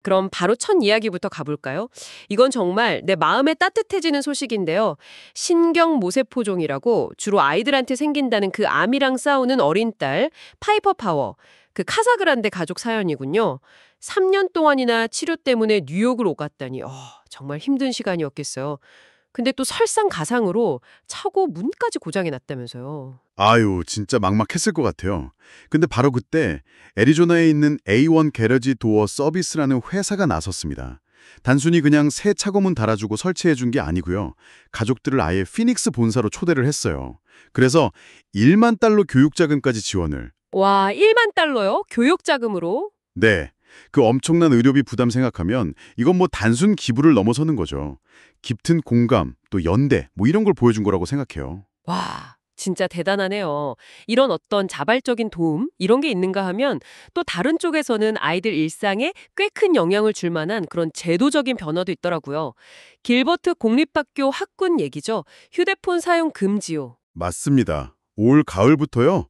그럼 바로 첫 이야기부터 가볼까요? 이건 정말 내 마음에 따뜻해지는 소식인데요. 신경모세포종이라고 주로 아이들한테 생긴다는 그 암이랑 싸우는 어린 딸, 파이퍼 파워, 그 카사그란데 가족 사연이군요. 3년 동안이나 치료 때문에 뉴욕을 오갔다니, 정말 힘든 시간이었겠어요. 근데 또 설상가상으로 차고 문까지 고장이 났다면서요. 아유, 진짜 막막했을 것 같아요. 근데 바로 그때 애리조나에 있는 A1 게러지 도어 서비스라는 회사가 나섰습니다. 단순히 그냥 새 차고문 달아주고 설치해준 게 아니고요. 가족들을 아예 피닉스 본사로 초대를 했어요. 그래서 1만 달러 교육자금까지 지원을. 와, 1만 달러요? 교육자금으로? 네. 그 엄청난 의료비 부담 생각하면 이건 뭐 단순 기부를 넘어서는 거죠. 깊은 공감, 또 연대, 뭐 이런 걸 보여준 거라고 생각해요. 와, 진짜 대단하네요. 이런 어떤 자발적인 도움, 이런 게 있는가 하면 또 다른 쪽에서는 아이들 일상에 꽤 큰 영향을 줄 만한 그런 제도적인 변화도 있더라고요. 길버트 공립학교 학군 얘기죠. 휴대폰 사용 금지요. 맞습니다. 올 가을부터요.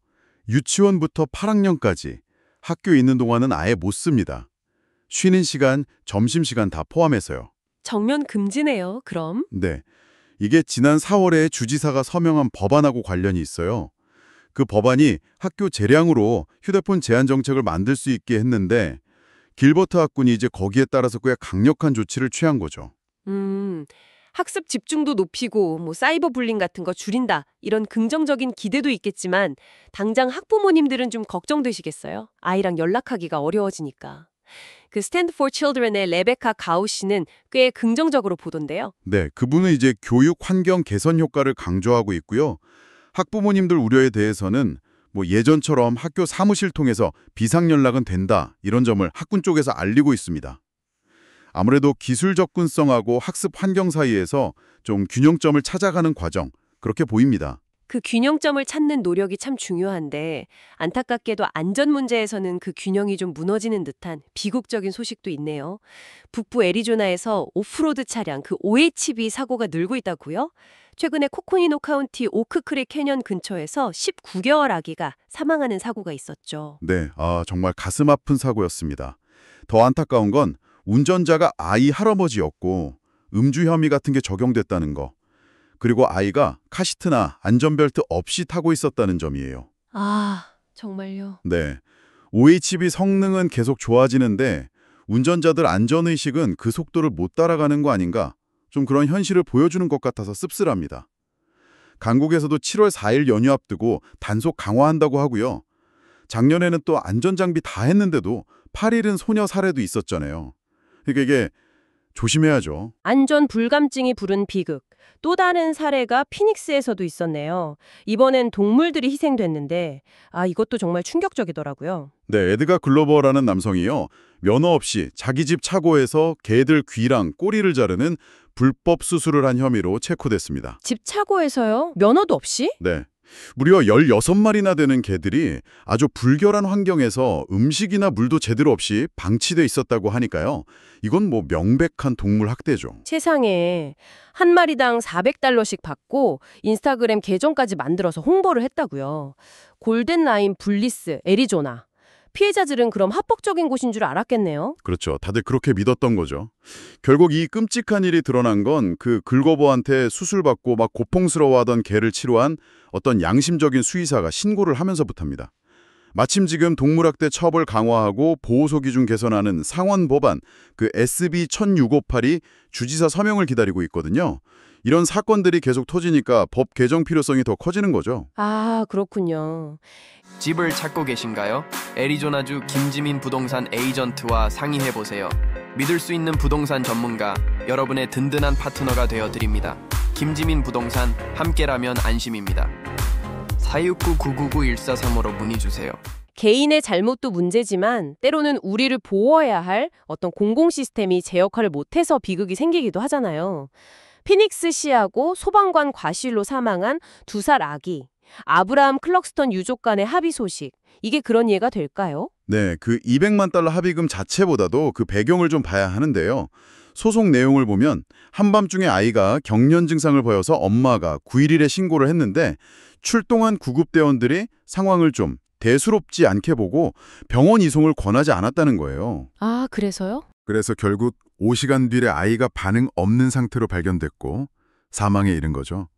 유치원부터 8학년까지 학교 있는 동안은 아예 못 씁니다. 쉬는 시간, 점심시간 다 포함해서요. 정면 금지네요, 그럼. 네. 이게 지난 4월에 주지사가 서명한 법안하고 관련이 있어요. 그 법안이 학교 재량으로 휴대폰 제한 정책을 만들 수 있게 했는데 길버트 학군이 이제 거기에 따라서 꽤 강력한 조치를 취한 거죠. 음, 학습 집중도 높이고 뭐 사이버 불링 같은 거 줄인다. 이런 긍정적인 기대도 있겠지만 당장 학부모님들은 좀 걱정되시겠어요? 아이랑 연락하기가 어려워지니까. 그 스탠드 포 칠드런의 레베카 가우 씨는 꽤 긍정적으로 보던데요. 네, 그분은 이제 교육 환경 개선 효과를 강조하고 있고요. 학부모님들 우려에 대해서는 뭐 예전처럼 학교 사무실 통해서 비상 연락은 된다 이런 점을 학군 쪽에서 알리고 있습니다. 아무래도 기술 접근성하고 학습 환경 사이에서 좀 균형점을 찾아가는 과정 그렇게 보입니다. 그 균형점을 찾는 노력이 참 중요한데 안타깝게도 안전 문제에서는 그 균형이 좀 무너지는 듯한 비극적인 소식도 있네요. 북부 애리조나에서 오프로드 차량 그 OHV 사고가 늘고 있다고요? 최근에 코코니노 카운티 오크크릭 캐년 근처에서 19개월 아기가 사망하는 사고가 있었죠. 네, 정말 가슴 아픈 사고였습니다. 더 안타까운 건 운전자가 아이 할아버지였고 음주 혐의 같은 게 적용됐다는 거. 그리고 아이가 카시트나 안전벨트 없이 타고 있었다는 점이에요. 아, 정말요? 네. OHV 성능은 계속 좋아지는데 운전자들 안전의식은 그 속도를 못 따라가는 거 아닌가? 좀 그런 현실을 보여주는 것 같아서 씁쓸합니다. 강국에서도 7월 4일 연휴 앞두고 단속 강화한다고 하고요. 작년에는 또 안전장비 다 했는데도 8일은 소녀 살해도 있었잖아요. 그러니까 이게 조심해야죠. 안전 불감증이 부른 비극. 또 다른 사례가 피닉스에서도 있었네요. 이번엔 동물들이 희생됐는데 이것도 정말 충격적이더라고요. 네, 에드가 글로버라는 남성이요. 면허 없이 자기 집 차고에서 개들 귀랑 꼬리를 자르는 불법 수술을 한 혐의로 체포됐습니다. 집 차고에서요? 면허도 없이? 네. 무려 16마리나 되는 개들이 아주 불결한 환경에서 음식이나 물도 제대로 없이 방치돼 있었다고 하니까요. 이건 뭐 명백한 동물 학대죠. 세상에 한 마리당 400달러씩 받고 인스타그램 계정까지 만들어서 홍보를 했다고요. 골든라인 블리스 애리조나. 피해자들은 그럼 합법적인 곳인 줄 알았겠네요. 그렇죠. 다들 그렇게 믿었던 거죠. 결국 이 끔찍한 일이 드러난 건 그 글거버한테 수술받고 막 고통스러워하던 개를 치료한 어떤 양심적인 수의사가 신고를 하면서부터입니다. 마침 지금 동물학대 처벌 강화하고 보호소 기준 개선하는 상원 법안 그 SB 1658이 주지사 서명을 기다리고 있거든요. 이런 사건들이 계속 터지니까 법 개정 필요성이 더 커지는 거죠. 아, 그렇군요. 집을 찾고 계신가요? 애리조나주 김지민 부동산 에이전트와 상의해보세요. 믿을 수 있는 부동산 전문가, 여러분의 든든한 파트너가 되어드립니다. 김지민 부동산, 함께라면 안심입니다. 469-999-1435로 문의주세요. 개인의 잘못도 문제지만 때로는 우리를 보호해야 할 어떤 공공 시스템이 제 역할을 못해서 비극이 생기기도 하잖아요. 피닉스 시하고 소방관 과실로 사망한 2살 아기, 아브라함 클럭스턴 유족 간의 합의 소식, 이게 그런 예가 될까요? 네, 그 200만 달러 합의금 자체보다도 그 배경을 좀 봐야 하는데요. 소송 내용을 보면 한밤중에 아이가 경련 증상을 보여서 엄마가 911에 신고를 했는데 출동한 구급대원들이 상황을 좀 대수롭지 않게 보고 병원 이송을 권하지 않았다는 거예요. 아, 그래서요? 그래서 결국 5시간 뒤에 아이가 반응 없는 상태로 발견됐고 사망에 이른 거죠.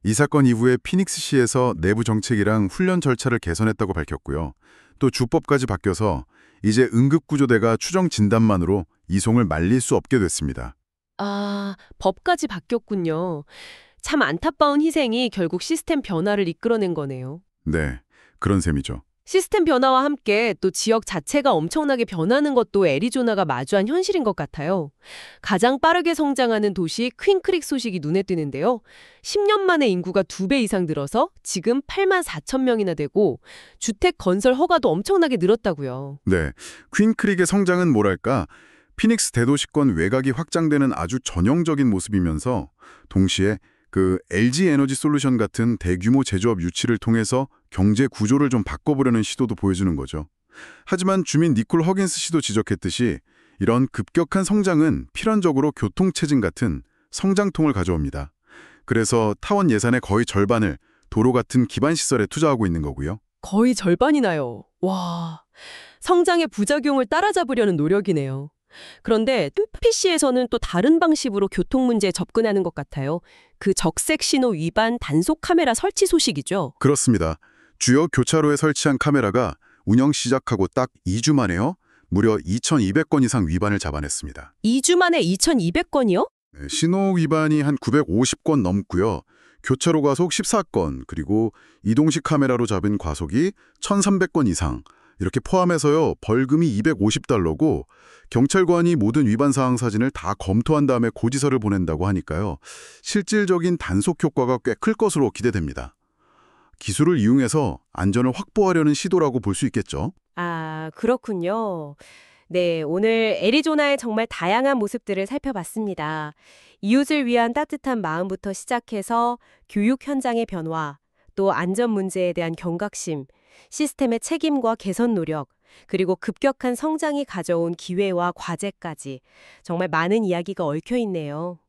이 사건 이후에 피닉스시에서 내부 정책이랑 훈련 절차를 개선했다고 밝혔고요. 또 주법까지 바뀌어서 이제 응급구조대가 추정 진단만으로 이송을 말릴 수 없게 됐습니다. 아, 법까지 바뀌었군요. 참 안타까운 희생이 결국 시스템 변화를 이끌어낸 거네요. 네, 그런 셈이죠. 시스템 변화와 함께 또 지역 자체가 엄청나게 변하는 것도 애리조나가 마주한 현실인 것 같아요. 가장 빠르게 성장하는 도시 퀸크릭 소식이 눈에 띄는데요. 10년 만에 인구가 2배 이상 늘어서 지금 8만 4천 명이나 되고 주택 건설 허가도 엄청나게 늘었다고요. 네, 퀸크릭의 성장은 뭐랄까 피닉스 대도시권 외곽이 확장되는 아주 전형적인 모습이면서 동시에 그 LG 에너지 솔루션 같은 대규모 제조업 유치를 통해서 경제 구조를 좀 바꿔보려는 시도도 보여주는 거죠. 하지만 주민 니콜 허긴스 씨도 지적했듯이 이런 급격한 성장은 필연적으로 교통체증 같은 성장통을 가져옵니다. 그래서 타원 예산의 거의 절반을 도로 같은 기반 시설에 투자하고 있는 거고요. 거의 절반이나요. 와, 성장의 부작용을 따라잡으려는 노력이네요. 그런데 PC에서는 또 다른 방식으로 교통 문제에 접근하는 것 같아요. 그 적색 신호 위반 단속 카메라 설치 소식이죠. 그렇습니다. 주요 교차로에 설치한 카메라가 운영 시작하고 딱 2주 만에요. 무려 2,200건 이상 위반을 잡아냈습니다. 2주 만에 2,200건이요? 네, 신호 위반이 한 950건 넘고요. 교차로 과속 14건, 그리고 이동식 카메라로 잡은 과속이 1,300건 이상. 이렇게 포함해서요. 벌금이 $250고 경찰관이 모든 위반 사항 사진을 다 검토한 다음에 고지서를 보낸다고 하니까요. 실질적인 단속 효과가 꽤 클 것으로 기대됩니다. 기술을 이용해서 안전을 확보하려는 시도라고 볼 수 있겠죠. 아, 그렇군요. 네, 오늘 애리조나의 정말 다양한 모습들을 살펴봤습니다. 이웃을 위한 따뜻한 마음부터 시작해서 교육 현장의 변화, 또 안전 문제에 대한 경각심, 시스템의 책임과 개선 노력, 그리고 급격한 성장이 가져온 기회와 과제까지 정말 많은 이야기가 얽혀 있네요.